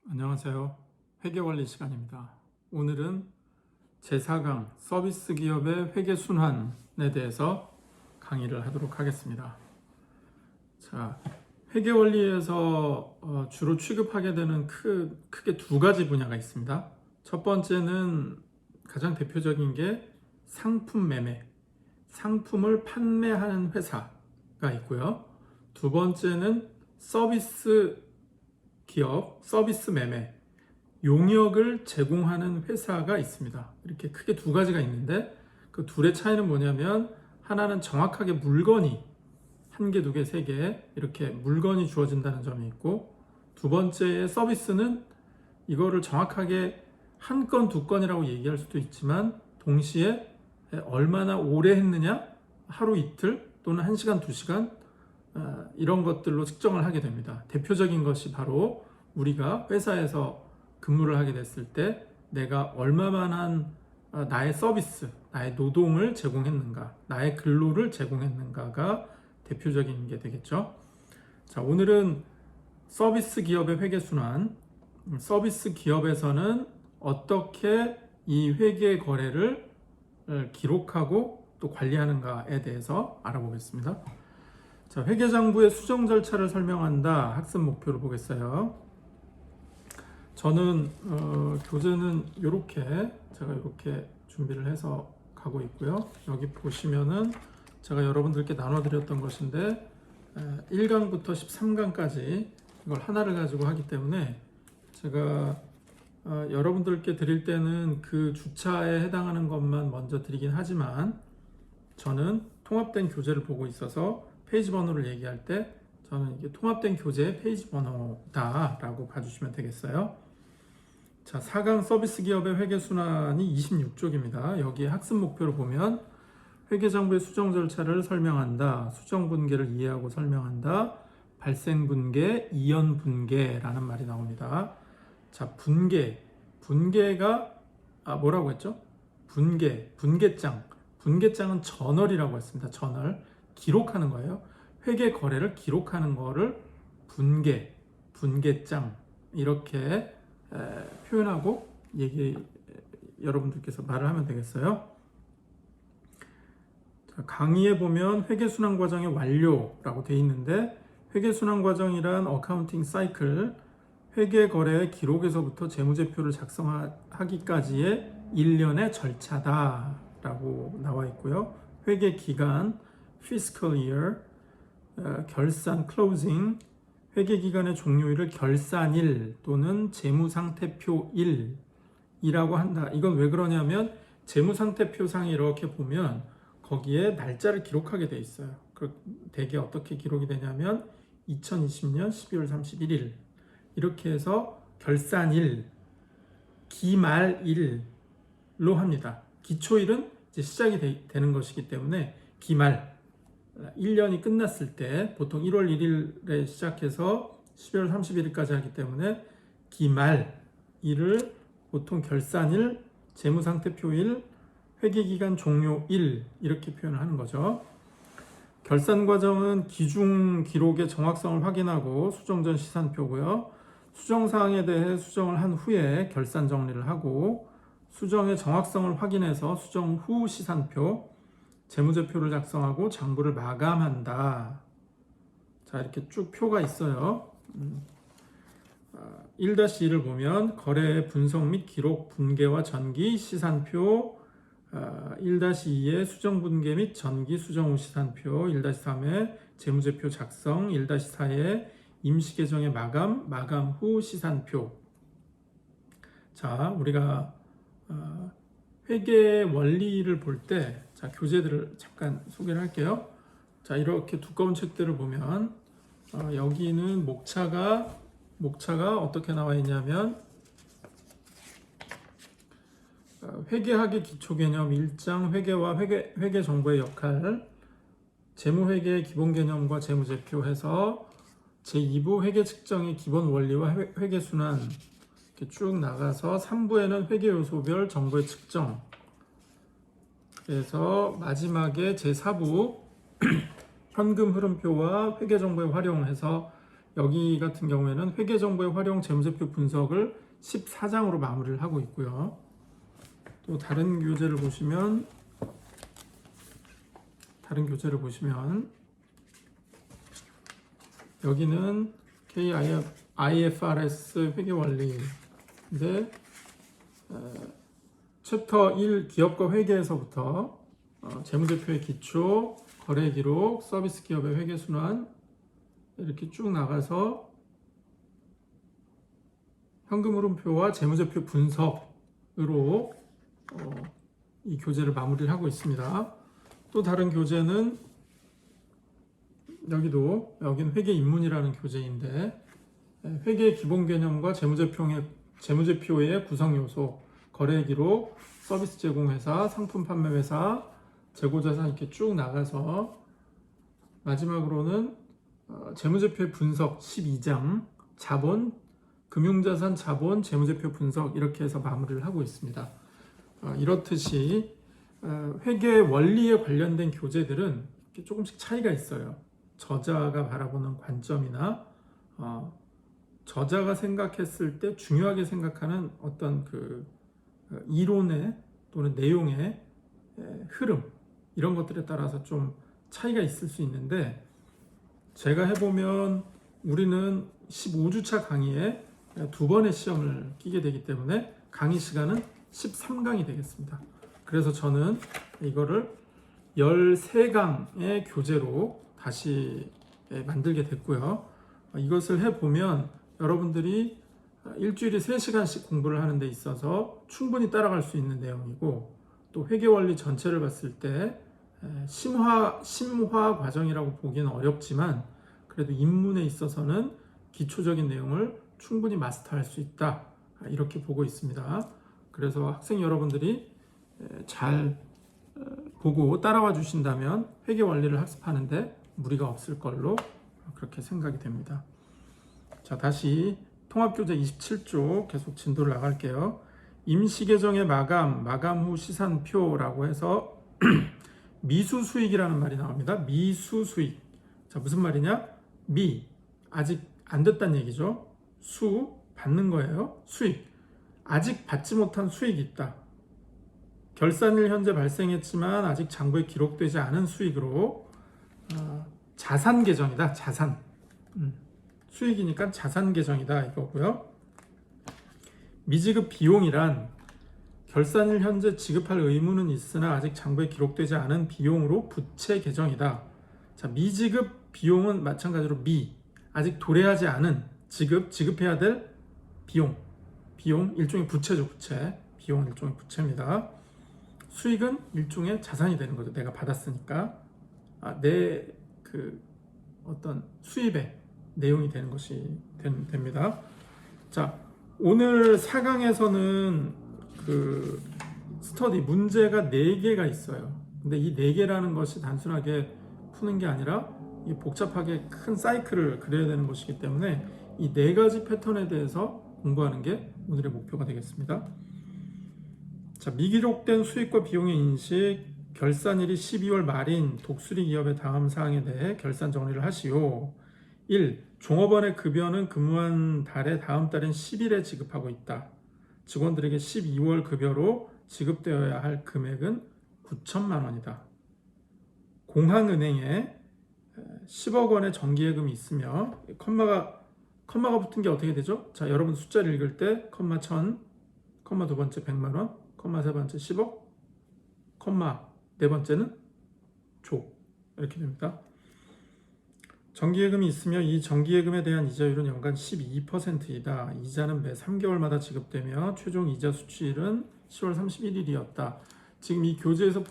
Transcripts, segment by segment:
안녕하세요. 회계원리 시간입니다. 오늘은 제4강 서비스 기업의 회계 순환에 대해서 강의를 하도록 하겠습니다. 자, 회계원리에서 주로 취급하게 되는 크게 두 가지 분야가 있습니다. 첫 번째는 가장 대표적인 게 상품 매매, 상품을 판매하는 회사가 있고요. 두 번째는 서비스 기업, 서비스 매매, 용역을 제공하는 회사가 있습니다. 이렇게 크게 두 가지가 있는데 그 둘의 차이는 뭐냐면 하나는 정확하게 물건이 한 개, 두 개, 세 개 이렇게 물건이 주어진다는 점이 있고, 두 번째의 서비스는 이거를 정확하게 한 건, 두 건이라고 얘기할 수도 있지만 동시에 얼마나 오래 했느냐, 하루 이틀 또는 1시간, 2시간 이런 것들로 측정을 하게 됩니다. 대표적인 것이 바로 우리가 회사에서 근무를 하게 됐을 때 내가 얼마만한 나의 서비스, 나의 노동을 제공했는가, 나의 근로를 제공했는가가 대표적인 게 되겠죠. 자, 오늘은 서비스 기업의 회계순환, 서비스 기업에서는 어떻게 이 회계 거래를 기록하고 또 관리하는가에 대해서 알아보겠습니다. 자, 회계장부의 수정 절차를 설명한다. 학습 목표를 보겠어요. 저는 교재는 제가 이렇게 준비를 해서 가고 있고요. 여기 보시면은 제가 여러분들께 나눠드렸던 것인데 1강부터 13강까지 이걸 하나를 가지고 하기 때문에 제가 여러분들께 드릴 때는 그 주차에 해당하는 것만 먼저 드리긴 하지만 저는 통합된 교재를 보고 있어서 페이지 번호를 얘기할 때 저는 이게 통합된 교재의 페이지 번호다라고 봐주시면 되겠어요. 자, 4강 서비스 기업의 회계순환이 26쪽입니다. 여기에 학습 목표를 보면 회계장부의 수정 절차를 설명한다, 수정분계를 이해하고 설명한다, 발생분계, 이연분계라는 말이 나옵니다. 자, 분계가 뭐라고 했죠? 분계장은 저널이라고 했습니다. 저널, 기록하는 거예요. 회계 거래를 기록하는 거를 분계장 이렇게 표현하고 여러분들께서 말을 하면 되겠어요. 자, 강의에 보면 회계순환 과정의 완료라고 되어 있는데, 회계순환 과정이란 어카운팅 사이클, 회계 거래의 기록에서부터 재무제표를 작성하기까지의 일련의 절차다라고 나와 있고요. 회계 기간 fiscal year, 결산 closing, 회계기간의 종료일을 결산일 또는 재무상태표일이라고 한다. 이건 왜 그러냐면 재무상태표상에 이렇게 보면 거기에 날짜를 기록하게 돼 있어요. 대개 어떻게 기록이 되냐면 2020년 12월 31일 이렇게 해서 결산일, 기말일로 합니다. 기초일은 이제 시작이 되는 것이기 때문에 기말, 1년이 끝났을 때 보통 1월 1일에 시작해서 12월 31일까지 하기 때문에 기말일을 보통 결산일, 재무상태표일, 회계기간 종료일 이렇게 표현을 하는 거죠. 결산 과정은 기중 기록의 정확성을 확인하고 수정 전 시산표고요. 수정사항에 대해 수정을 한 후에 결산 정리를 하고, 수정의 정확성을 확인해서 수정 후 시산표, 재무제표를 작성하고 장부를 마감한다. 자, 이렇게 쭉 표가 있어요. 1-2를 보면 거래의 분석 및 기록, 분계와 전기, 시산표, 1-2의 수정 분계 및 전기, 수정 후 시산표, 1-3의 재무제표 작성, 1-4의 임시계정의 마감, 마감 후 시산표. 자, 우리가 회계 원리를 볼 때, 자, 교재들을 잠깐 소개를 할게요. 자, 이렇게 두꺼운 책들을 보면 여기는 목차가 어떻게 나와 있냐면 회계학의 기초개념 1장, 회계와 회계 정보의 역할, 재무회계의 기본 개념과 재무제표 해서 제2부 회계 측정의 기본 원리와 회계순환 이렇게 쭉 나가서 3부에는 회계요소별 정보의 측정, 그래서 마지막에 제4부 현금 흐름표와 회계 정보의 활용해서 여기 같은 경우에는 회계정보의 활용 재무제표 분석을 14장으로 마무리를 하고 있고요. 또 다른 교재를 보시면 여기는 IFRS 회계원리인데 챕터 1 기업과 회계에서부터 재무제표의 기초, 거래기록, 서비스 기업의 회계순환 이렇게 쭉 나가서 현금흐름표와 재무제표 분석으로 이 교재를 마무리를 하고 있습니다. 또 다른 교재는 여긴 회계 입문이라는 교재인데 회계 기본 개념과 재무제표의 구성 요소, 거래 기록, 서비스 제공회사, 상품 판매 회사, 재고자산 이렇게 쭉 나가서 마지막으로는 재무제표의 분석 12장, 자본, 금융자산 자본, 재무제표 분석 이렇게 해서 마무리를 하고 있습니다. 이렇듯이 회계 원리에 관련된 교재들은 조금씩 차이가 있어요. 저자가 바라보는 관점이나 저자가 생각했을 때 중요하게 생각하는 어떤 그 이론의 또는 내용의 흐름 이런 것들에 따라서 좀 차이가 있을 수 있는데 제가 해보면 우리는 15주차 강의에 2번의 시험을 끼게 되기 때문에 강의 시간은 13강이 되겠습니다. 그래서 저는 이거를 13강의 교재로 다시 만들게 됐고요. 이것을 해보면 여러분들이 일주일에 3시간씩 공부를 하는 데 있어서 충분히 따라갈 수 있는 내용이고 또 회계원리 전체를 봤을 때 심화 과정이라고 보기는 어렵지만 그래도 입문에 있어서는 기초적인 내용을 충분히 마스터할 수 있다 이렇게 보고 있습니다. 그래서 학생 여러분들이 잘 보고 따라와 주신다면 회계원리를 학습하는데 무리가 없을 걸로 그렇게 생각이 됩니다. 자, 다시 통합교재 27쪽 계속 진도를 나갈게요. 임시계정의 마감 후 시산표라고 해서 미수수익이라는 말이 나옵니다. 미수수익. 자, 무슨 말이냐? 아직 안 됐다는 얘기죠. 받는 거예요. 수익. 아직 받지 못한 수익이 있다. 결산일 현재 발생했지만 아직 장부에 기록되지 않은 수익으로 자산 계정이다. 자산. 수익이니까 자산 계정이다 이거고요. 미지급 비용이란 결산일 현재 지급할 의무는 있으나 아직 장부에 기록되지 않은 비용으로 부채 계정이다. 자, 미지급 비용은 마찬가지로 아직 도래하지 않은 지급해야 될 비용 일종의 부채죠. 비용은 일종의 부채입니다. 수익은 일종의 자산이 되는 거죠. 내가 받았으니까 내 어떤 수입의 내용이 되는 것이 됩니다. 자, 오늘 4강에서는 그 스터디 문제가 4개가 있어요. 근데 이 4개라는 것이 단순하게 푸는 게 아니라 이 복잡하게 큰 사이클을 그려야 되는 것이기 때문에 이 4가지 패턴에 대해서 공부하는 게 오늘의 목표가 되겠습니다. 자, 미기록된 수익과 비용의 인식, 결산일이 12월 말인 독수리 기업의 다음 사항에 대해 결산 정리를 하시오. 1. 종업원의 급여는 근무한 달의 다음 달인 10일에 지급하고 있다. 직원들에게 12월 급여로 지급되어야 할 금액은 9천만 원이다. 공항은행에 10억 원의 정기예금이 있으며 컴마가 붙은 게 어떻게 되죠? 자, 여러분 숫자를 읽을 때 컴마 1000, 컴마 두 번째 100만 원, 컴마 세 번째 10억, 컴마 네 번째는 조 이렇게 됩니다. 정기예금이 있으며 이 정기예금에 대한 이자율은 연간 12%이다. 이자는 매 3개월마다 지급되며 최종 이자 수취일은 10월 31일이었다. 지금 이 교재에서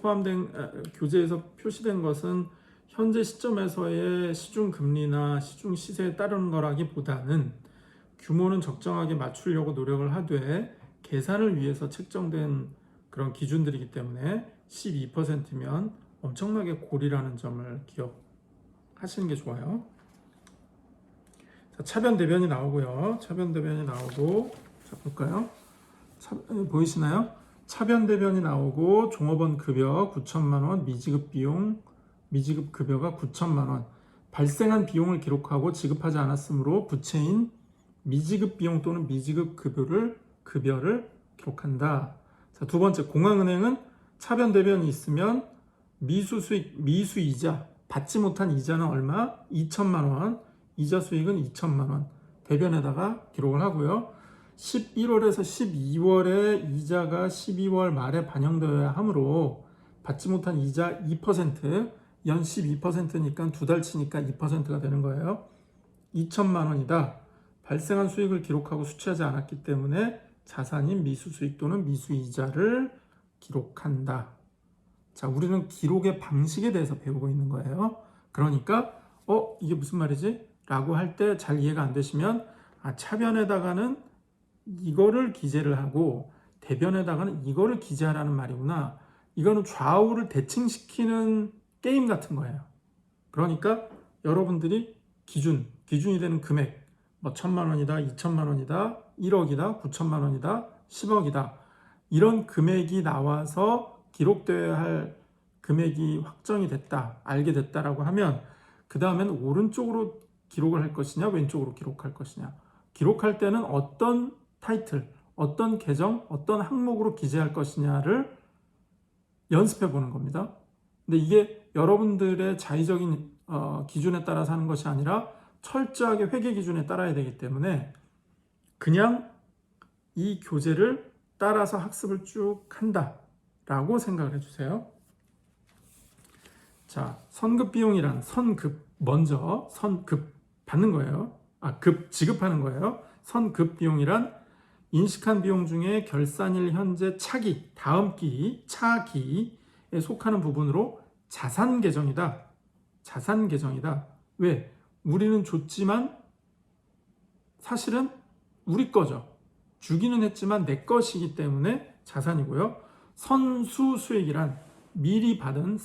표시된 것은 현재 시점에서의 시중 금리나 시중 시세에 따르는 거라기보다는 규모는 적정하게 맞추려고 노력을 하되 계산을 위해서 책정된 그런 기준들이기 때문에 12%면 엄청나게 고리라는 점을 기억하시는 게 좋아요. 자, 차변 대변이 나오고요. 차변 대변이 나오고, 자, 볼까요? 보이시나요? 차변 대변이 나오고 종업원 급여 9천만 원, 미지급 급여가 9천만 원. 발생한 비용을 기록하고 지급하지 않았으므로 부채인 미지급 비용 또는 미지급 급여를 기록한다. 자, 두 번째, 공항은행은 차변 대변이 있으면 미수 수익, 미수 이자, 받지 못한 이자는 얼마? 2천만 원, 이자 수익은 2천만 원 대변에다가 기록을 하고요. 11월에서 12월에 이자가 12월 말에 반영되어야 하므로 받지 못한 이자 2%, 연 12%니까 두 달 치니까 2%가 되는 거예요. 2천만 원이다. 발생한 수익을 기록하고 수취하지 않았기 때문에 자산인 미수 수익 또는 미수 이자를 기록한다. 자, 우리는 기록의 방식에 대해서 배우고 있는 거예요. 그러니까 이게 무슨 말이지? 라고 할 때 잘 이해가 안 되시면 차변에다가는 이거를 기재를 하고 대변에다가는 이거를 기재하라는 말이구나. 이거는 좌우를 대칭시키는 게임 같은 거예요. 그러니까 여러분들이 기준이 되는 금액, 뭐 1,000만 원이다, 2천만 원이다, 1억이다, 9천만 원이다, 10억이다. 이런 금액이 나와서 기록되어야 할 금액이 확정이 됐다, 알게 됐다라고 하면 그 다음에는 오른쪽으로 기록을 할 것이냐, 왼쪽으로 기록할 것이냐. 기록할 때는 어떤 타이틀, 어떤 계정, 어떤 항목으로 기재할 것이냐를 연습해 보는 겁니다. 근데 이게 여러분들의 자의적인 기준에 따라서 하는 것이 아니라 철저하게 회계 기준에 따라야 되기 때문에 그냥 이 교재를 따라서 학습을 쭉 한다라고 생각을 해주세요. 자, 선급 비용이란 먼저 선급 받는 거예요. 지급하는 거예요. 선급 비용이란 인식한 비용 중에 결산일 현재 차기, 다음 기, 차기에 속하는 부분으로 자산 계정이다. 자산 계정이다. 왜? 우리는 줬지만 사실은 우리 거죠. 주기는 했지만 내 것이기 때문에 자산이고요. 선수 수익이란 미리 받은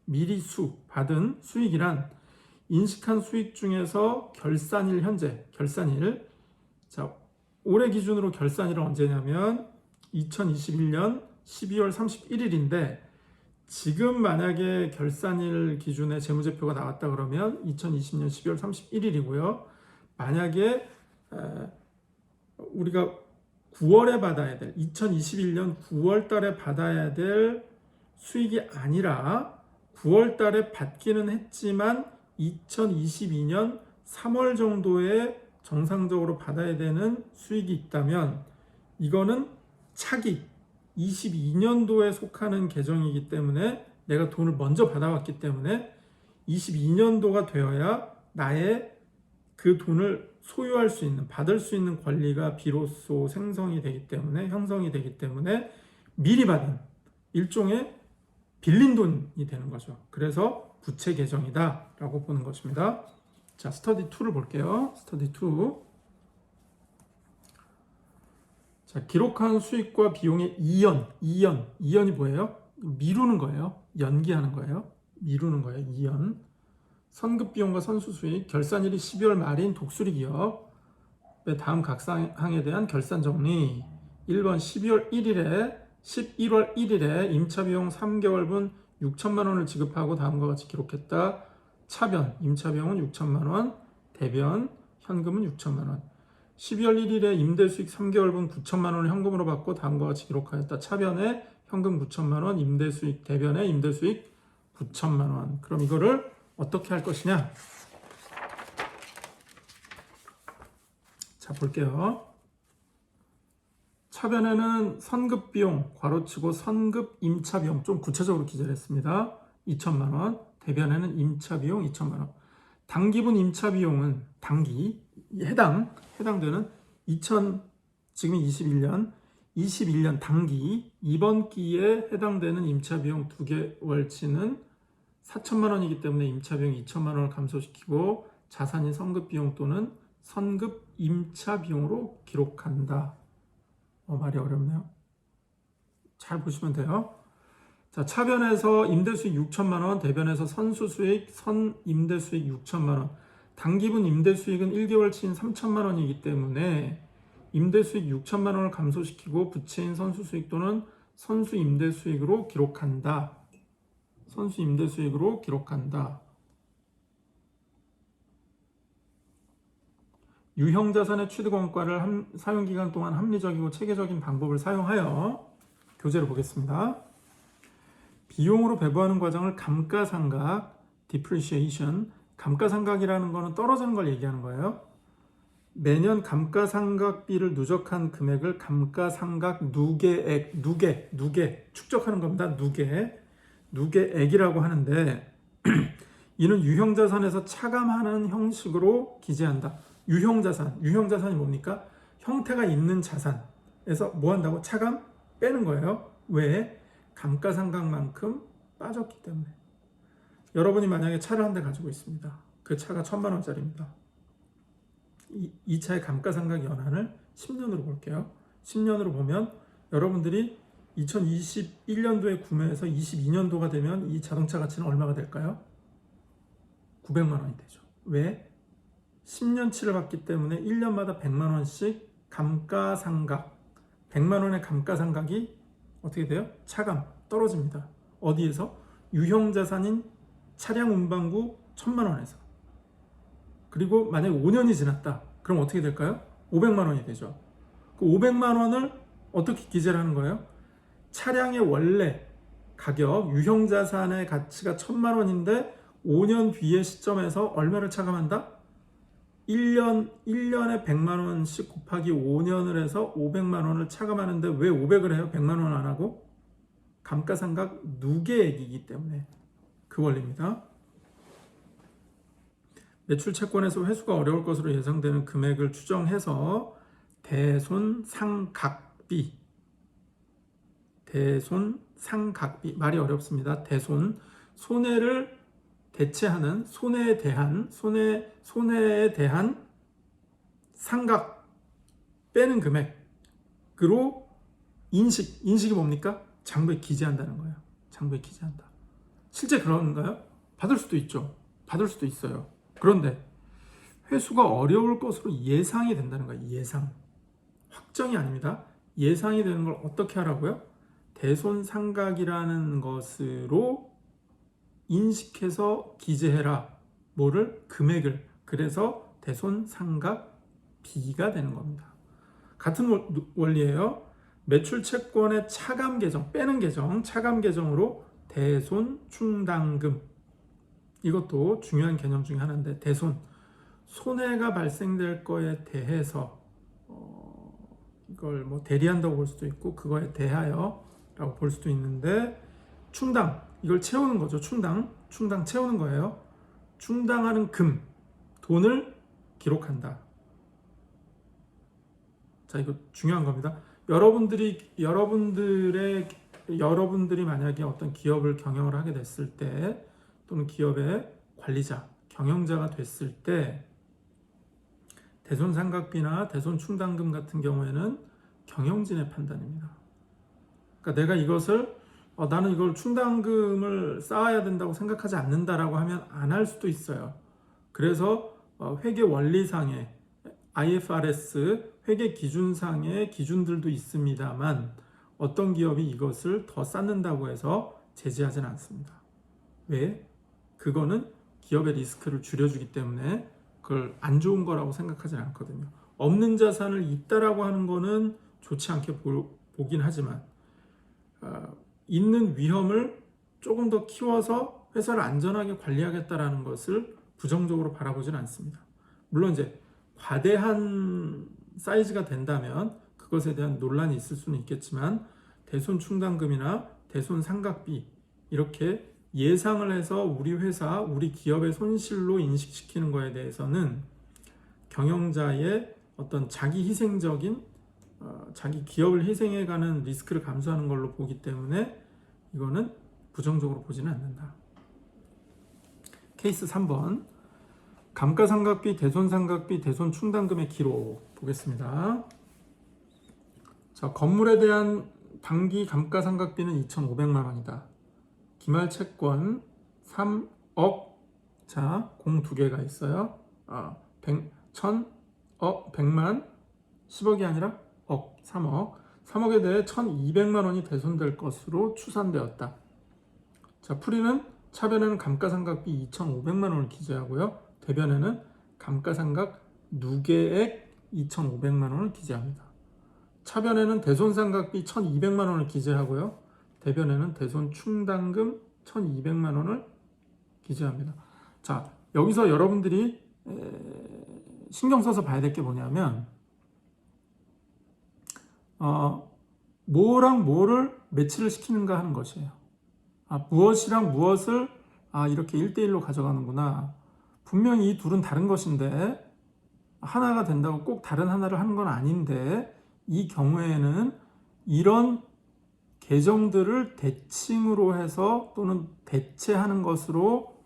미리 받은 수익이란 인식한 수익 중에서 결산일 현재, 자, 올해 기준으로 결산일은 언제냐면 2021년 12월 31일인데 지금 만약에 결산일 기준에 재무제표가 나왔다 그러면 2020년 12월 31일이고요. 만약에 우리가 9월에 받아야 될 2021년 9월 달에 받아야 될 수익이 아니라 9월 달에 받기는 했지만 2022년 3월 정도에 정상적으로 받아야 되는 수익이 있다면 이거는 차기 22년도에 속하는 계정이기 때문에 내가 돈을 먼저 받아왔기 때문에 22년도가 되어야 나의 그 돈을 소유할 수 있는, 받을 수 있는 권리가 비로소 형성이 되기 때문에 미리 받은 일종의 빌린 돈이 되는 거죠. 그래서 부채 계정이다 라고 보는 것입니다. 자, 스터디 2를 볼게요. 스터디 2. 자, 기록한 수익과 비용의 이연이 뭐예요? 미루는 거예요. 연기하는 거예요. 미루는 거예요. 이연. 선급 비용과 선수 수익, 결산일이 12월 말인 독수리 기업의 다음 각 사항에 대한 결산 정리. 1번 11월 1일에 임차 비용 3개월분 6천만 원을 지급하고 다음과 같이 기록했다. 차변, 임차 비용은 6천만 원, 대변, 현금은 6천만 원. 12월 1일에 임대 수익 3개월분 9천만 원을 현금으로 받고 다음과 같이 기록하였다. 차변에 현금 9천만 원, 임대 수익, 대변에 임대 수익 9천만 원. 그럼 이거를 어떻게 할 것이냐? 자, 볼게요. 차변에는 선급 비용, 괄호치고 선급 임차 비용 좀 구체적으로 기재를 했습니다. 2천만 원. 대변에는 임차 비용 2천만 원. 당기분 임차 비용은 해당되는 지금 21년 당기 이번 기에 해당되는 임차 비용 2개월치는 4천만 원이기 때문에 임차 비용 2천만 원을 감소시키고 자산인 선급 비용 또는 선급 임차 비용으로 기록한다. 말이 어렵네요. 잘 보시면 돼요. 자, 차변에서 임대수익 6천만 원, 대변에서 선수수익, 선임대수익 6천만 원. 당기분 임대수익은 1개월치인 3천만 원이기 때문에 임대수익 6천만 원을 감소시키고 부채인 선수수익 또는 선수임대수익으로 기록한다. 유형자산의 취득원가를 사용기간 동안 합리적이고 체계적인 방법을 사용하여 교재를 보겠습니다. 비용으로 배분하는 과정을 감가상각, depreciation, 감가상각이라는 거는 떨어지는 걸 얘기하는 거예요. 매년 감가상각비를 누적한 금액을 감가상각 누계액, 누계 축적하는 겁니다. 누계액이라고 하는데 이는 유형자산에서 차감하는 형식으로 기재한다. 유형자산이 뭡니까? 형태가 있는 자산에서 뭐 한다고? 차감? 빼는 거예요. 왜? 감가상각만큼 빠졌기 때문에. 여러분이 만약에 차를 한 대 가지고 있습니다. 그 차가 1,000만 원짜리입니다. 이 차의 감가상각 연한을 10년으로 볼게요. 10년으로 보면 여러분들이 2021년도에 구매해서 22년도가 되면 이 자동차 가치는 얼마가 될까요? 900만 원이 되죠. 왜? 10년치를 받기 때문에 1년마다 100만 원씩 감가상각, 100만 원의 감가상각이 어떻게 돼요? 차감, 떨어집니다. 어디에서? 유형자산인 차량 운반구 1,000만 원에서. 그리고 만약에 5년이 지났다. 그럼 어떻게 될까요? 500만 원이 되죠. 그 500만 원을 어떻게 기재를 하는 거예요? 차량의 원래 가격, 유형자산의 가치가 1,000만 원인데 5년 뒤의 시점에서 얼마를 차감한다? 1년에 100만 원씩 곱하기 5년을 해서 500만 원을 차감하는데 왜 500을 해요? 100만 원 안 하고? 감가상각 누계액이기 때문에 그 원리입니다. 매출 채권에서 회수가 어려울 것으로 예상되는 금액을 추정해서 대손상각비, 말이 어렵습니다. 손해를 대체하는, 손해에 대한 상각 빼는 금액으로 인식이 뭡니까? 장부에 기재한다는 거예요. 장부에 기재한다. 실제 그런가요? 받을 수도 있죠. 받을 수도 있어요. 그런데 회수가 어려울 것으로 예상이 된다는 거예요. 예상. 확정이 아닙니다. 예상이 되는 걸 어떻게 하라고요? 대손상각이라는 것으로 인식해서 기재해라. 뭐를? 금액을. 그래서 대손상각비가 되는 겁니다. 같은 원리예요. 매출 채권의 차감 계정, 빼는 계정, 차감 계정으로 대손충당금. 이것도 중요한 개념 중에 하나인데, 손해가 발생될 거에 대해서 이걸 뭐 대리한다고 볼 수도 있고 그거에 대하여라고 볼 수도 있는데, 충당, 이걸 채우는 거죠. 충당 채우는 거예요. 충당하는 돈을 기록한다. 자, 이거 중요한 겁니다. 여러분들이 만약에 어떤 기업을 경영을 하게 됐을 때, 또는 기업의 관리자, 경영자가 됐을 때 대손상각비나 대손충당금 같은 경우에는 경영진의 판단입니다. 그러니까 내가 나는 이걸 충당금을 쌓아야 된다고 생각하지 않는다라고 하면 안 할 수도 있어요. 그래서 회계 원리상의 IFRS 회계 기준상의 기준들도 있습니다만 어떤 기업이 이것을 더 쌓는다고 해서 제지하지는 않습니다. 왜? 그거는 기업의 리스크를 줄여주기 때문에 그걸 안 좋은 거라고 생각하지는 않거든요. 없는 자산을 있다라고 하는 거는 좋지 않게 보긴 하지만 있는 위험을 조금 더 키워서 회사를 안전하게 관리하겠다라는 것을 부정적으로 바라보지는 않습니다. 물론 이제 과대한 사이즈가 된다면 그것에 대한 논란이 있을 수는 있겠지만 대손충당금이나 대손상각비 이렇게 예상을 해서 우리 회사, 우리 기업의 손실로 인식시키는 거에 대해서는 경영자의 어떤 자기 희생적인 자기 기업을 희생해가는 리스크를 감수하는 걸로 보기 때문에 이거는 부정적으로 보지는 않는다. 케이스 3번 감가상각비, 대손상각비, 대손충당금의 기록 보겠습니다. 자, 건물에 대한 당기 감가상각비는 2,500만 원이다. 기말채권 3억. 자, 공 두 개가 있어요. 100만 10억이 아니라 3억. 3억에 대해 1,200만 원이 대손될 것으로 추산되었다. 자, 풀이는 차변에는 감가상각비 2,500만 원을 기재하고요. 대변에는 감가상각 누계액 2,500만 원을 기재합니다. 차변에는 대손상각비 1,200만 원을 기재하고요. 대변에는 대손 충당금 1,200만 원을 기재합니다. 자, 여기서 여러분들이 신경 써서 봐야 될 게 뭐냐면 뭐랑 뭐를 매치를 시키는가 하는 것이에요. 무엇이랑 무엇을 이렇게 1대1로 가져가는구나. 분명히 이 둘은 다른 것인데 하나가 된다고 꼭 다른 하나를 하는 건 아닌데 이 경우에는 이런 계정들을 대칭으로 해서 또는 대체하는 것으로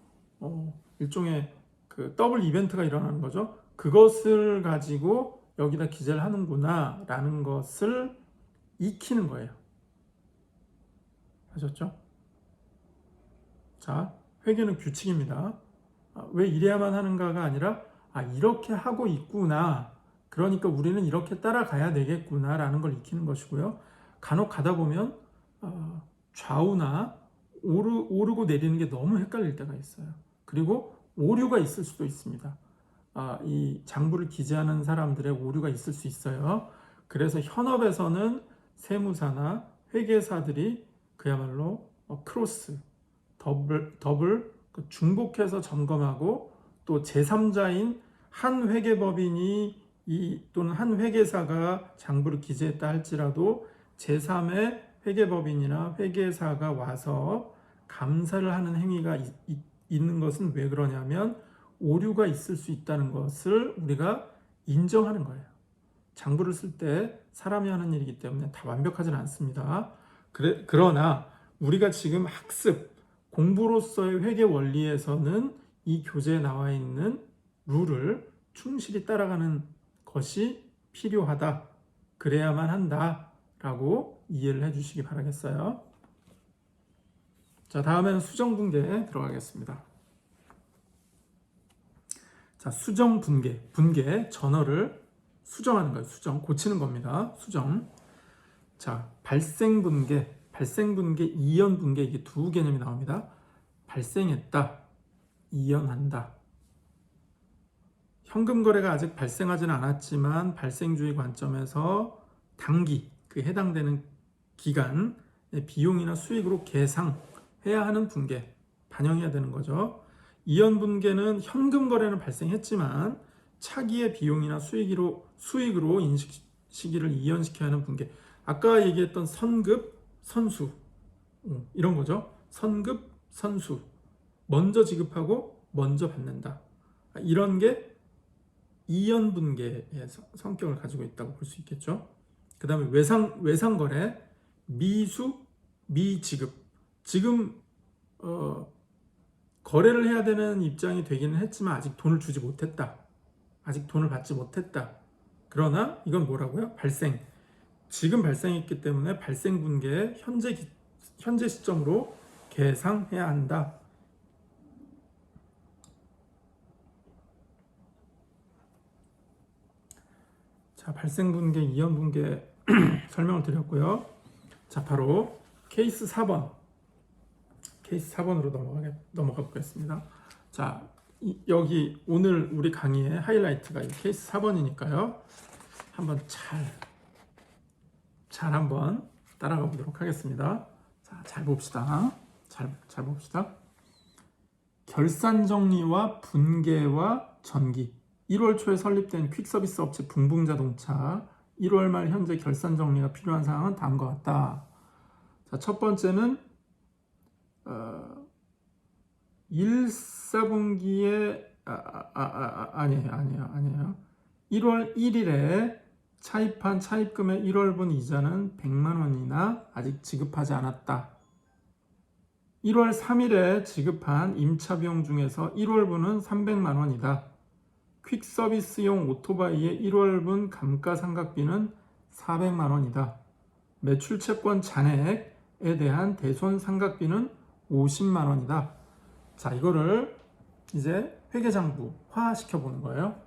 일종의 그 더블 이벤트가 일어나는 거죠. 그것을 가지고 여기다 기재를 하는구나 라는 것을 익히는 거예요. 아셨죠? 자, 회계는 규칙입니다. 왜 이래야만 하는가가 아니라 이렇게 하고 있구나. 그러니까 우리는 이렇게 따라가야 되겠구나 라는 걸 익히는 것이고요. 간혹 가다 보면 좌우나 오르고 내리는 게 너무 헷갈릴 때가 있어요. 그리고 오류가 있을 수도 있습니다. 이 장부를 기재하는 사람들의 오류가 있을 수 있어요. 그래서 현업에서는 세무사나 회계사들이 그야말로 크로스, 더블 중복해서 점검하고 또 제3자인 한 회계법인이 또는 한 회계사가 장부를 기재했다 할지라도 제3의 회계법인이나 회계사가 와서 감사를 하는 행위가 있는 것은 왜 그러냐면 오류가 있을 수 있다는 것을 우리가 인정하는 거예요. 장부를 쓸 때 사람이 하는 일이기 때문에 다 완벽하지는 않습니다. 그러나 우리가 지금 학습, 공부로서의 회계 원리에서는 이 교재에 나와 있는 룰을 충실히 따라가는 것이 필요하다. 그래야만 한다라고 이해를 해주시기 바라겠어요. 자, 다음에는 수정분계에 들어가겠습니다. 자, 분계, 전어를 수정하는 거예요. 고치는 겁니다. 수정. 자, 발생분계, 이연분계, 이게 두 개념이 나옵니다. 발생했다, 이연한다. 현금 거래가 아직 발생하지는 않았지만 발생주의 관점에서 당기, 그 해당되는 기간의 비용이나 수익으로 계상해야 하는 분계, 반영해야 되는 거죠. 이연분계는 현금 거래는 발생했지만 차기의 비용이나 수익으로 인식 시기를 이연시켜야 하는 분계. 아까 얘기했던 선급, 선수 이런 거죠. 선급, 선수. 먼저 지급하고 먼저 받는다. 이런 게 이연분계의 성격을 가지고 있다고 볼 수 있겠죠. 그 다음에 외상거래, 미수, 미지급. 지금 거래를 해야 되는 입장이 되기는 했지만 아직 돈을 주지 못했다. 아직 돈을 받지 못했다. 그러나 이건 뭐라고요? 지금 발생했기 때문에 발생분계에 현재 시점으로 계상해야 한다. 자, 발생분계, 이연분계 설명을 드렸고요. 자, 바로 케이스 4번으로 넘어가 보겠습니다. 자, 여기 오늘 우리 강의의 하이라이트가 이 케이스 4번이니까요. 한번 잘 한번 따라가 보도록 하겠습니다. 자, 잘 봅시다. 잘 봅시다. 결산 정리와 분계와 전기. 1월 초에 설립된 퀵서비스 업체 붕붕자동차. 1월 말 현재 결산 정리가 필요한 사항은 다음과 같다. 자, 첫 번째는 1사분기에 아니에요. 1월 1일에 차입한 차입금의 1월분 이자는 100만 원이나 아직 지급하지 않았다. 1월 3일에 지급한 임차비용 중에서 1월분은 300만 원이다. 퀵서비스용 오토바이의 1월분 감가상각비는 400만 원이다. 매출채권 잔액에 대한 대손상각비는 50만 원이다. 자, 이거를 이제 회계장부화 시켜보는 거예요.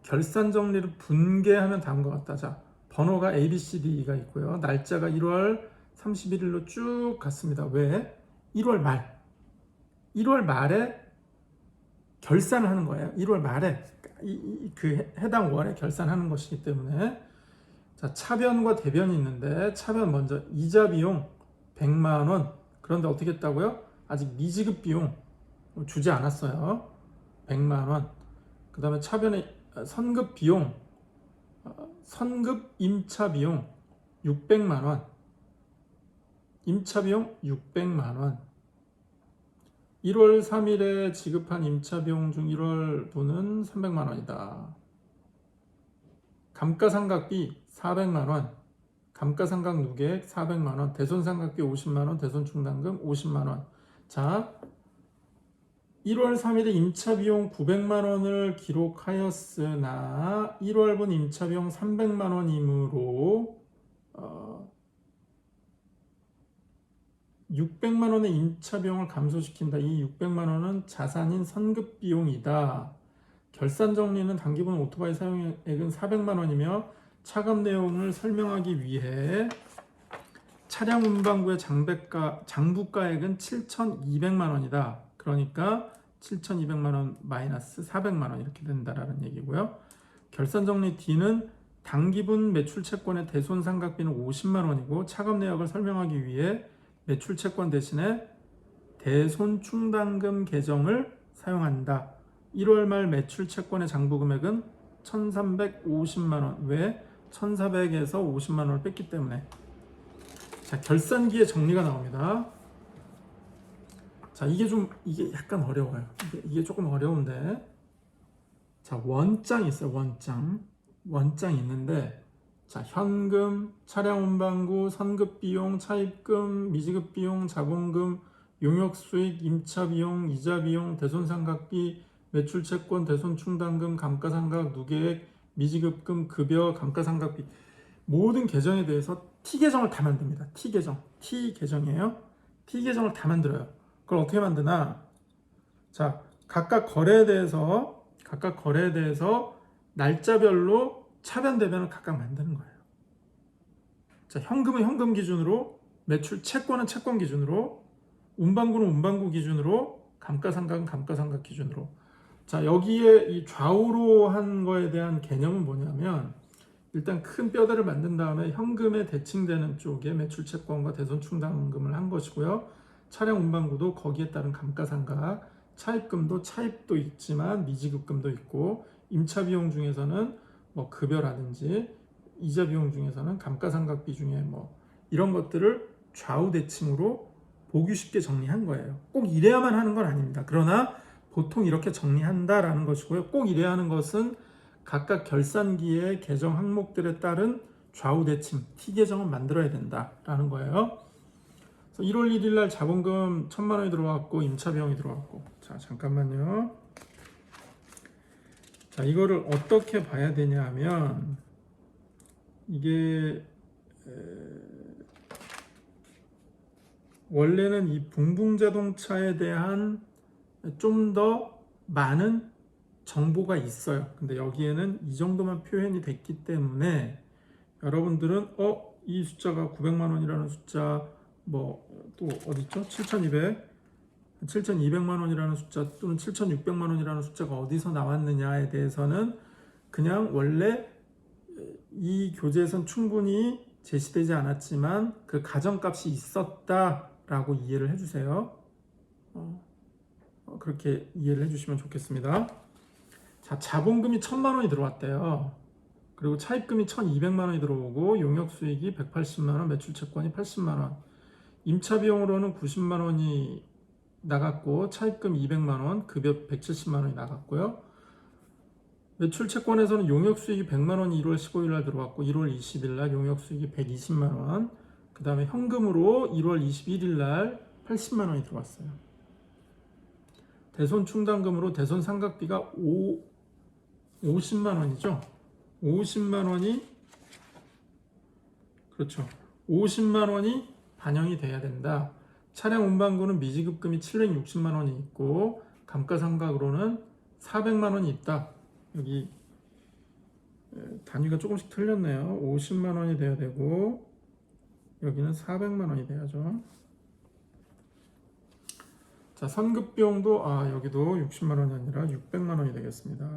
결산 정리를 분계하면 다음과 같다. 자, 번호가 ABCD가 있고요. 날짜가 1월 31일로 쭉 갔습니다. 왜? 1월 말에 결산을 하는 거예요. 1월 말에 그 해당 월에 결산하는 것이기 때문에. 자, 차변과 대변이 있는데, 차변 먼저 이자 비용 100만 원. 그런데 어떻게 했다고요? 아직 미지급 비용 주지 않았어요. 100만 원. 그 다음에 차변의 선급 비용, 선급 임차 비용 600만 원. 임차 비용 600만 원. 1월 3일에 지급한 임차 비용 중 1월 분은 300만 원이다. 감가상각비 400만 원. 감가상각 누계액 400만 원. 대손상각비 50만 원. 대손충당금 50만 원. 자, 1월 3일에 임차비용 900만 원을 기록하였으나 1월분 임차비용 300만 원이므로 600만 원의 임차비용을 감소시킨다. 이 600만 원은 자산인 선급비용이다. 결산 정리는 단기분 오토바이 사용액은 400만 원이며 차감 내용을 설명하기 위해 차량 운반구의 장부가액은 7,200만 원이다. 그러니까 7,200만 원 마이너스 400만 원 이렇게 된다라는 얘기고요. 결산 정리 D는 단기분 매출 채권의 대손상각비는 50만 원이고 차감 내역을 설명하기 위해 매출 채권 대신에 대손충당금 계정을 사용한다. 1월 말 매출 채권의 장부 금액은 1,350만 원. 왜? 1,400에서 50만 원을 뺐기 때문에. 자, 결산기의 정리가 나옵니다. 자, 이게 약간 어려워요. 이게 조금 어려운데. 자, 원장이 있어요. 원장이 있는데, 자, 현금, 차량 운반구, 선급 비용, 차입금, 미지급 비용, 자본금, 용역 수익, 임차 비용, 이자 비용, 대손상각비, 매출 채권, 대손충당금, 감가상각, 누계액, 미지급금, 급여, 감가상각비, 모든 계정에 대해서 T계정을 다 만듭니다. T계정이에요. T계정을 다 만들어요. 그걸 어떻게 만드나? 자, 각각 거래에 대해서 날짜별로 차변 대변을 각각 만드는 거예요. 자, 현금은 현금 기준으로, 매출 채권은 채권 기준으로, 운반구는 운반구 기준으로, 감가상각은 감가상각 기준으로. 자, 여기에 이 좌우로 한 거에 대한 개념은 뭐냐면, 일단 큰 뼈대를 만든 다음에 현금에 대칭되는 쪽에 매출 채권과 대손충당금을 한 것이고요. 차량 운반구도 거기에 따른 감가상각, 차입금도 차입도 있지만 미지급금도 있고, 임차 비용 중에서는 뭐 급여라든지 이자 비용 중에서는 감가상각비 중에 뭐 이런 것들을 좌우 대칭으로 보기 쉽게 정리한 거예요. 꼭 이래야만 하는 건 아닙니다. 그러나 보통 이렇게 정리한다라는 것이고요. 꼭 이래야 하는 것은 각각 결산기의 계정 항목들에 따른 좌우 대칭 T계정을 만들어야 된다라는 거예요. 그래서 1월 1일 날 자본금 1,000만 원이 들어왔고 임차 비용이 들어왔고. 자, 잠깐만요. 자, 이거를 어떻게 봐야 되냐 하면, 이게 원래는 이 붕붕자동차에 대한 좀 더 많은 정보가 있어요. 근데 여기에는 이 정도만 표현이 됐기 때문에 여러분들은 이 숫자가 900만 원이라는 숫자, 뭐 또 어디죠? 7,200만 원이라는 숫자 또는 7,600만 원이라는 숫자가 어디서 나왔느냐에 대해서는 그냥 원래 이 교재에선 충분히 제시되지 않았지만 그 가정값이 있었다라고 이해를 해주세요. 그렇게 이해를 해주시면 좋겠습니다. 자, 자본금이 1,000만 원이 들어왔대요. 그리고 차입금이 1,200만 원이 들어오고 용역 수익이 180만 원, 매출 채권이 80만 원, 임차 비용으로는 90만 원이 나갔고 차입금 200만 원, 급여 170만 원이 나갔고요. 매출 채권에서는 용역 수익이 100만 원이 1월 15일 날 들어왔고 1월 20일 날 용역 수익이 120만 원, 그 다음에 현금으로 1월 21일 날 80만 원이 들어왔어요. 대손 충당금으로 대손 상각비가 50만 원이죠. 50만 원이, 그렇죠. 50만 원이 반영이 돼야 된다. 차량 운반구는 미지급금이 760만 원이 있고 감가상각으로는 400만 원이 있다. 여기 단위가 조금씩 틀렸네요. 50만 원이 돼야 되고 여기는 400만 원이 돼야죠. 자, 선급 비용도 여기도 60만 원이 아니라 600만 원이 되겠습니다.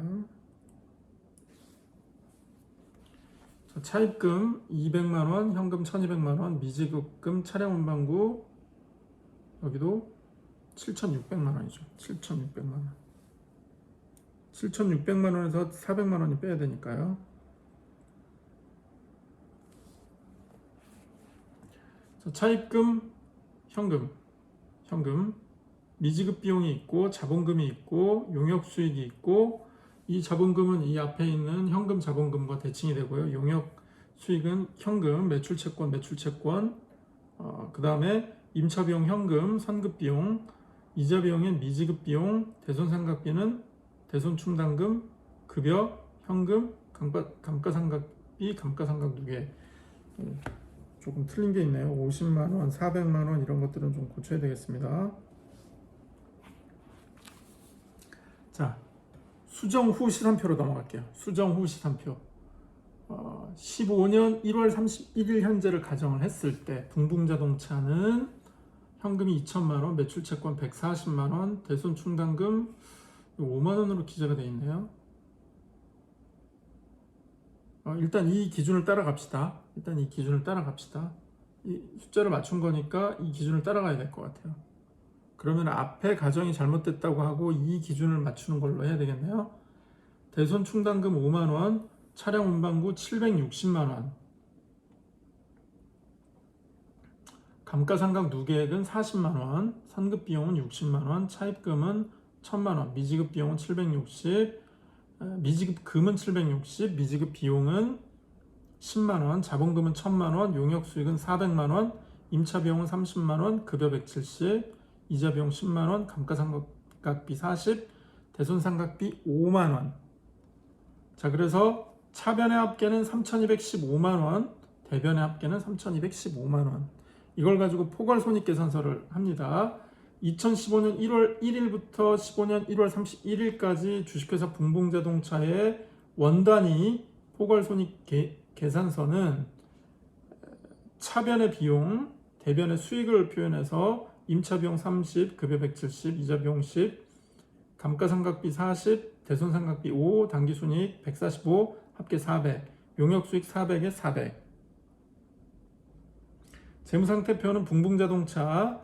자, 차입금 200만 원, 현금 1200만 원, 미지급금 차량 운반구 여기도 7600만 원이죠. 7600만 원. 7600만 원에서 400만 원이 빼야 되니까요. 자, 차입금, 현금, 미지급 비용이 있고 자본금이 있고 용역 수익이 있고 이 자본금은 이 앞에 있는 현금 자본금과 대칭이 되고요. 용역 수익은 현금, 매출채권, 그 다음에 임차비용 현금, 선급비용, 이자비용인 미지급 비용, 대손상각비는 대손충당금, 급여, 현금, 감가상각비, 감가상각 누계. 조금 틀린 게 있네요. 50만 원, 400만 원 이런 것들은 좀 고쳐야 되겠습니다. 자, 수정 후 시산표로 넘어갈게요. 수정 후 시산표. 15년 1월 31일 현재를 가정을 했을 때 붕붕자동차는 현금이 2천만 원, 매출채권 140만 원, 대손충당금 5만 원으로 기재가 되어 있네요. 일단 이 기준을 따라갑시다. 이 숫자를 맞춘 거니까 이 기준을 따라가야 될 것 같아요. 그러면 앞에 가정이 잘못됐다고 하고 이 기준을 맞추는 걸로 해야 되겠네요. 대손충당금 5만 원, 차량 운반구 760만 원, 감가상각 누계액은 40만 원, 선급 비용은 60만 원, 차입금은 1000만 원, 미지급 비용은 760, 미지급금은 760, 미지급 비용은 10만 원, 자본금은 1000만 원, 용역 수익은 400만 원, 임차 비용은 30만 원, 급여 170, 이자 비용 10만 원, 감가상각비 40, 대손상각비 5만 원. 자, 그래서 차변의 합계는 3215만 원, 대변의 합계는 3215만 원. 이걸 가지고 포괄손익계산서를 합니다. 2015년 1월 1일부터 15년 1월 31일까지 주식회사 붕붕자동차의 원단위 포괄손익계산서는 차변의 비용, 대변의 수익을 표현해서 임차비용 30, 급여 170, 이자비용 10, 감가상각비 40, 대손상각비 5, 당기순이익 145, 합계 400, 용역수익 400에 400. 재무상태표는 붕붕자동차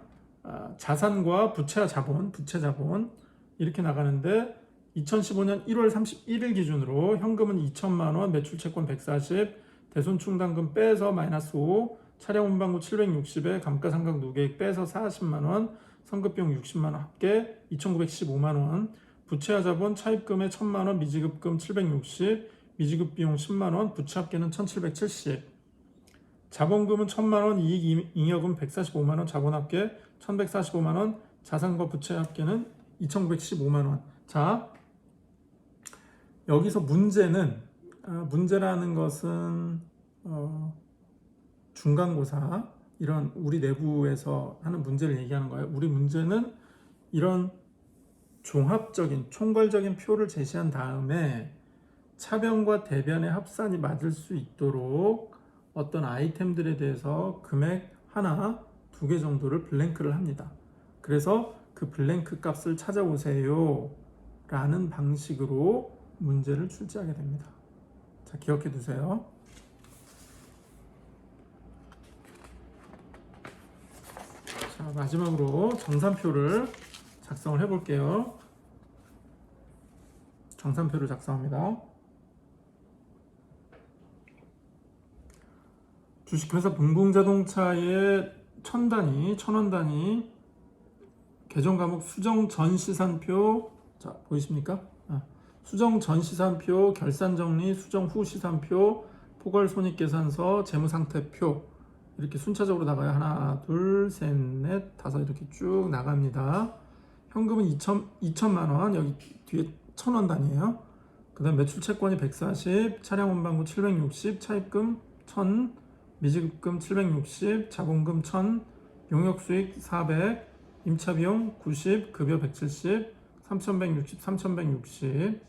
자산과 부채 자본 이렇게 나가는데 2015년 1월 31일 기준으로 현금은 2천만 원, 매출채권 140, 대손충당금 빼서 마이너스 5, 차량 운반구 760에 감가상각 누계액 빼서 40만 원, 선급비용 60만 원 합계 2,915만 원, 부채와 자본 차입금에 1,000만 원, 미지급금 760, 미지급 비용 10만 원, 부채 합계는 1,770. 자본금은 1,000만 원, 이익 잉여금 145만 원, 자본 합계 1,145만 원, 자산과 부채 합계는 2,915만 원. 자, 여기서 문제라는 것은 중간고사 이런 우리 내부에서 하는 문제를 얘기하는 거예요. 우리 문제는 이런 종합적인 총괄적인 표를 제시한 다음에 차변과 대변의 합산이 맞을 수 있도록 어떤 아이템들에 대해서 금액 하나, 두 개 정도를 블랭크를 합니다. 그래서 그 블랭크 값을 찾아오세요 라는 방식으로 문제를 출제하게 됩니다. 자, 기억해 두세요. 자, 마지막으로 정산표를 작성을 해 볼게요. 정산표를 작성합니다. 주식회사 붕붕자동차의 1000원 단위 계정 과목 수정 전시산표, 자 보이십니까? 수정 전시산표, 결산정리, 수정 후 시산표, 포괄손익계산서, 재무상태표 이렇게 순차적으로 나가요. 하나, 둘, 셋, 넷, 다섯 이렇게 쭉 나갑니다. 현금은 2천만 원, 여기 뒤에 1000원 단위예요. 그 다음 매출채권이 140, 차량 운반구 760, 차입금 1000, 미지급금 760, 자본금 1000, 용역수익 400, 임차비용 90, 급여 170, 3160, 3160.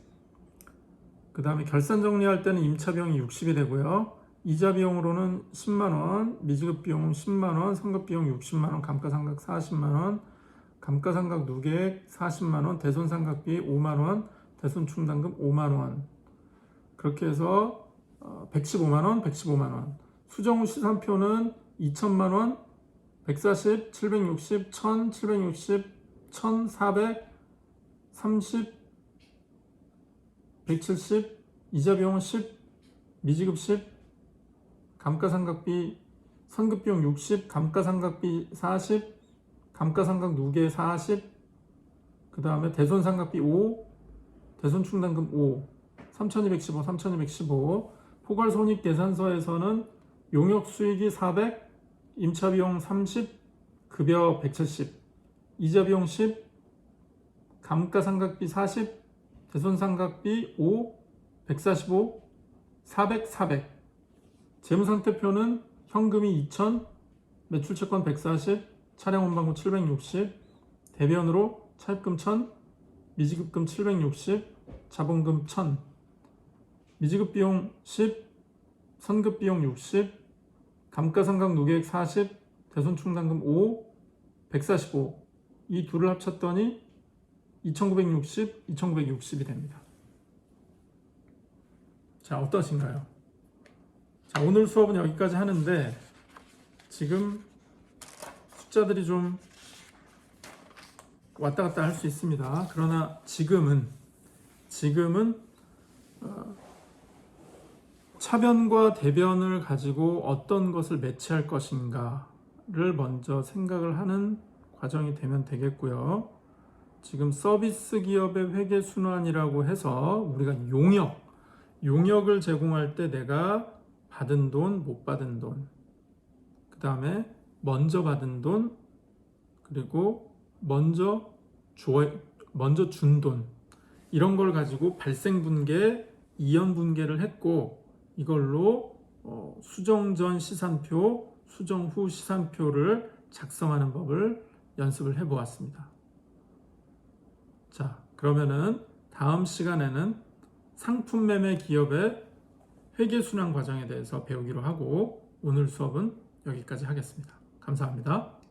그 다음에 결산 정리할 때는 임차비용이 60이 되고요. 이자 비용으로는 10만원, 미지급 비용은 10만원, 선급 비용 60만원, 감가상각 40만원, 감가상각 누계액 40만원, 대손상각비 5만원, 대손충당금 5만원. 그렇게 해서 115만원, 115만원. 수정후 시산표는 2천만원, 140, 760, 1000, 760, 1400, 30, 170, 이자비용 10, 미지급 10, 감가상각비, 선급비용 60, 감가상각비 40, 감가상각 누계 40, 그 다음에 대손상각비 5, 대손충당금 5, 3215, 3215. 포괄손익계산서에서는 용역수익이 400, 임차비용 30, 급여 170, 이자비용 10, 감가상각비 40, 대손상각비 5, 145, 400, 400. 재무상태표는 현금이 2000, 매출채권 140, 차량원방구 760, 대변으로 차입금 1000, 미지급금 760, 자본금 1000, 미지급비용 10, 선급비용 60, 감가상각 누계액 40, 대손충당금 5, 145. 이 둘을 합쳤더니 2960, 2960이 됩니다. 자, 어떠신가요? 자, 오늘 수업은 여기까지 하는데 지금 숫자들이 좀 왔다 갔다 할 수 있습니다. 그러나 지금은 차변과 대변을 가지고 어떤 것을 매치할 것인가를 먼저 생각을 하는 과정이 되면 되겠고요. 지금 서비스 기업의 회계 순환이라고 해서 우리가 용역을 제공할 때 내가 받은 돈, 못 받은 돈, 그 다음에 먼저 받은 돈, 그리고 먼저 준 돈, 이런 걸 가지고 발생분계, 이연분계를 했고 이걸로 수정 전 시산표, 수정 후 시산표를 작성하는 법을 연습을 해보았습니다. 자, 그러면은 다음 시간에는 상품 매매 기업의 회계 순환 과정에 대해서 배우기로 하고 오늘 수업은 여기까지 하겠습니다. 감사합니다.